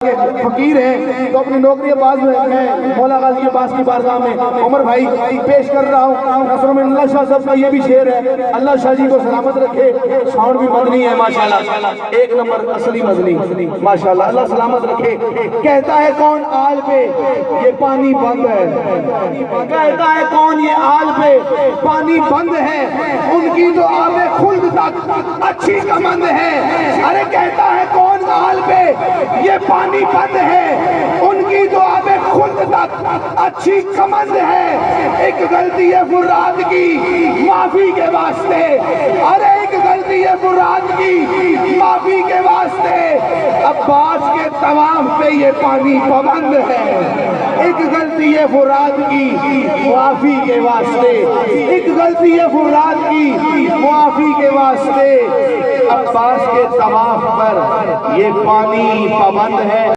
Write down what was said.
فقیر ہیں تو اپنی نوکری باز میں مولا غازی عباس کی بارگاہ میں عمر بھائی پیش کر رہا ہوں نصر من اللہ شاہ صاحب کا یہ بھی شعر ہے. اللہ شاہ جی کو سلامت رکھے. ساؤنڈ بھی مدنی ہے ماشاءاللہ, ایک نمبر اصلی مدنی ماشاءاللہ. اللہ سلامت رکھے. کہتا ہے کون آل پہ یہ پانی بند ہے, کہتا ہے کون یہ آل پہ پانی بند ہے, ان کی تو آب خلد تک اچھی کمند ہے. ارے کہتا ہے کون آل پہ یہ پانی بند ہے, ان کی تو آب خلد تک اچھی کمند ہے. ایک غلطی ہے فرات کی معافی کے واسطے, ارے ایک غلطی ہے فرات کی معافی کے واسطے, عباس کے طواف پہ یہ پانی پابند ہے. ایک غلطی ہے فرات کی معافی کے واسطے, ایک غلطی ہے فرات کی معافی کے واسطے, عباس کے طواف پر یہ پانی پابند ہے.